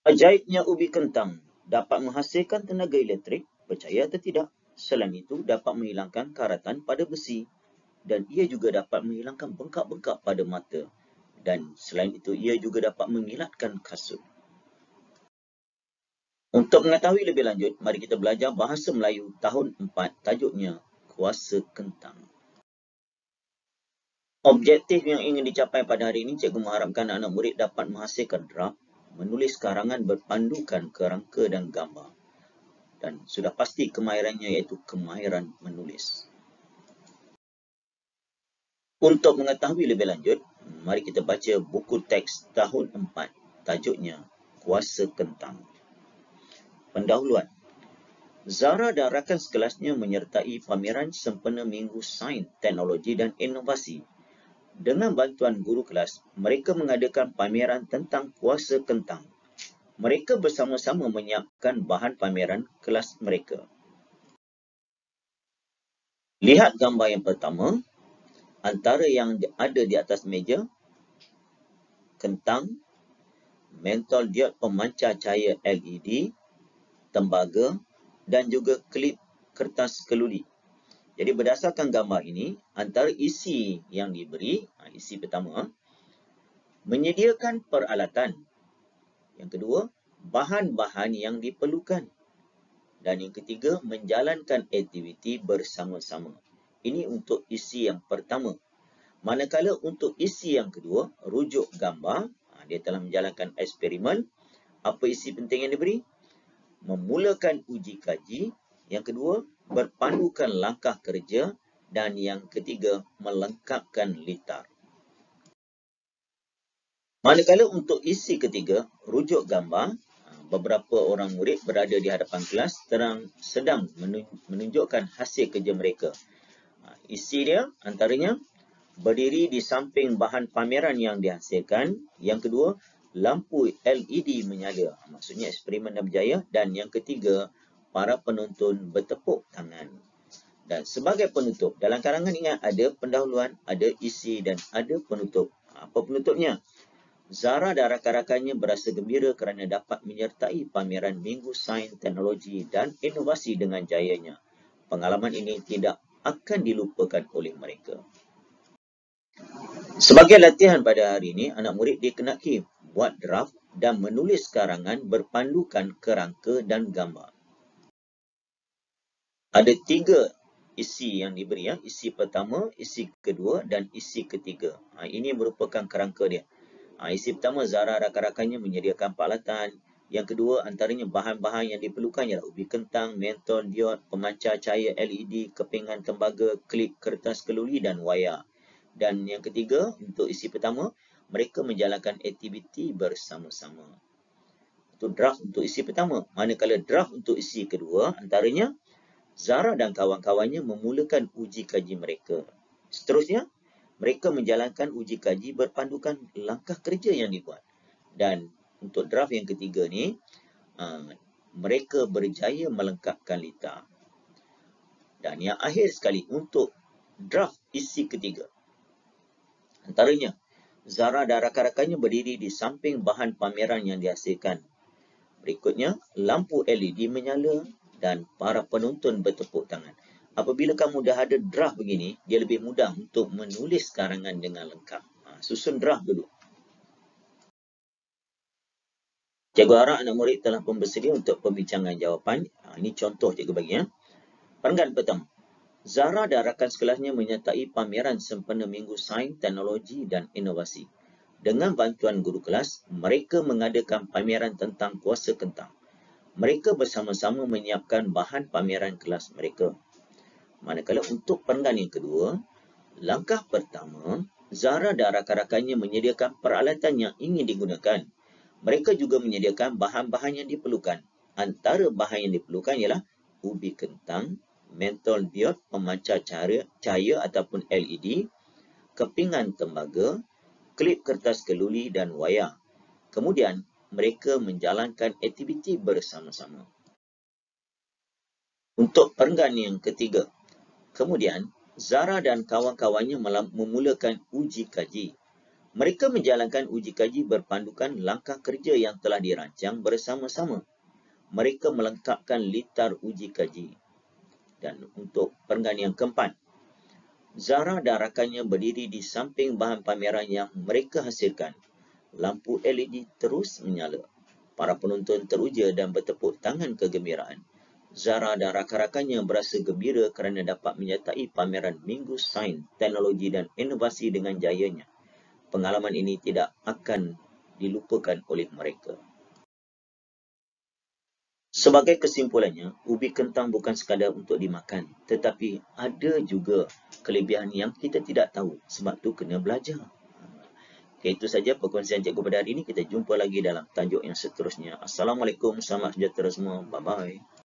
Ajaibnya ubi kentang dapat menghasilkan tenaga elektrik, percaya atau tidak. Selain itu, dapat menghilangkan karatan pada besi. Dan ia juga dapat menghilangkan bengkak-bengkak pada mata. Dan selain itu, ia juga dapat mengilatkan kasut. Untuk mengetahui lebih lanjut, mari kita belajar Bahasa Melayu tahun 4, tajuknya Kuasa Kentang. Objektif yang ingin dicapai pada hari ini, cikgu mengharapkan anak murid dapat menghasilkan draft, menulis karangan berpandukan kerangka dan gambar. Dan sudah pasti kemahirannya iaitu kemahiran menulis. Untuk mengetahui lebih lanjut, mari kita baca buku teks tahun 4, tajuknya Kuasa Kentang. Pendahuluan. Zara dan rakan sekelasnya menyertai pameran sempena Minggu Sains, Teknologi dan Inovasi. Dengan bantuan guru kelas, mereka mengadakan pameran tentang kuasa kentang. Mereka bersama-sama menyiapkan bahan pameran kelas mereka. Lihat gambar yang pertama. Antara yang ada di atas meja, kentang, mentol diod pemancar cahaya LED, tembaga dan juga klip kertas keluli. Jadi berdasarkan gambar ini, antara isi yang diberi, isi pertama, menyediakan peralatan. Yang kedua, bahan-bahan yang diperlukan. Dan yang ketiga, menjalankan aktiviti bersama-sama. Ini untuk isi yang pertama. Manakala untuk isi yang kedua, rujuk gambar, dia telah menjalankan eksperimen. Apa isi penting yang diberi? Memulakan uji kaji. Yang kedua, berpandukan langkah kerja. Dan yang ketiga, melengkapkan litar. Manakala untuk isi ketiga, rujuk gambar, beberapa orang murid berada di hadapan kelas sedang menunjukkan hasil kerja mereka. Isi dia antaranya, berdiri di samping bahan pameran yang dihasilkan. Yang kedua, lampu LED menyala. Maksudnya eksperimen dah berjaya. Dan yang ketiga, para penonton bertepuk tangan. Dan sebagai penutup, dalam karangan ingat ada pendahuluan, ada isi dan ada penutup. Apa penutupnya? Zara dan rakan-rakannya berasa gembira kerana dapat menyertai pameran Minggu Sains, Teknologi dan Inovasi dengan jayanya. Pengalaman ini tidak akan dilupakan oleh mereka. Sebagai latihan pada hari ini, anak murid dikenaki buat draft dan menulis karangan berpandukan kerangka dan gambar. Ada 3 isi yang diberi, ya. Isi pertama, isi kedua dan isi ketiga. Ini merupakan kerangka dia. Isi pertama, Zara rakan-rakannya menyediakan peralatan. Yang kedua, antaranya bahan-bahan yang diperlukan ialah ubi kentang, mentol diod, pemancar cahaya LED, kepingan tembaga, klip kertas keluli dan wayar. Dan yang ketiga, untuk isi pertama, mereka menjalankan aktiviti bersama-sama. Itu draft untuk isi pertama. Manakala draft untuk isi kedua, antaranya Zara dan kawan-kawannya memulakan uji kaji mereka. Seterusnya, mereka menjalankan uji kaji berpandukan langkah kerja yang dibuat. Dan untuk draft yang ketiga ni, mereka berjaya melengkapkan litar. Dan yang akhir sekali, untuk draft isi ketiga. Antaranya, Zara dan rakan-rakannya berdiri di samping bahan pameran yang dihasilkan. Berikutnya, lampu LED menyala dan para penonton bertepuk tangan. Apabila kamu dah ada draft begini, dia lebih mudah untuk menulis karangan dengan lengkap. Susun draft dulu. Cikgu harap anak murid telah pun bersedia untuk pembincangan jawapan. Ini contoh cikgu bagi. Perenggan pertama. Zara dan rakan sekelasnya menyertai pameran sempena Minggu Sains, Teknologi dan Inovasi. Dengan bantuan guru kelas, mereka mengadakan pameran tentang kuasa kentang. Mereka bersama-sama menyiapkan bahan pameran kelas mereka. Manakala untuk perenggan yang kedua, langkah pertama, Zara dan rakan-rakannya menyediakan peralatan yang ingin digunakan. Mereka juga menyediakan bahan-bahan yang diperlukan. Antara bahan yang diperlukan ialah ubi kentang, mentol diod pemancar cahaya ataupun LED, kepingan tembaga, klip kertas keluli dan wayar. Kemudian, mereka menjalankan aktiviti bersama-sama. Untuk perenggan yang ketiga, kemudian Zara dan kawan-kawannya memulakan uji kaji. Mereka menjalankan uji kaji berpandukan langkah kerja yang telah dirancang bersama-sama. Mereka melengkapkan litar uji kaji. Dan untuk perenggan yang keempat, Zara dan rakannya berdiri di samping bahan pameran yang mereka hasilkan. Lampu LED terus menyala. Para penonton teruja dan bertepuk tangan kegembiraan. Zara dan rakan-rakannya berasa gembira kerana dapat menyertai pameran Minggu Sains, Teknologi dan Inovasi dengan jayanya. Pengalaman ini tidak akan dilupakan oleh mereka. Sebagai kesimpulannya, ubi kentang bukan sekadar untuk dimakan, tetapi ada juga kelebihan yang kita tidak tahu. Sebab tu kena belajar. Okay, itu saja perkongsian cikgu pada hari ini. Kita jumpa lagi dalam tajuk yang seterusnya. Assalamualaikum, selamat sejahtera semua. Bye-bye.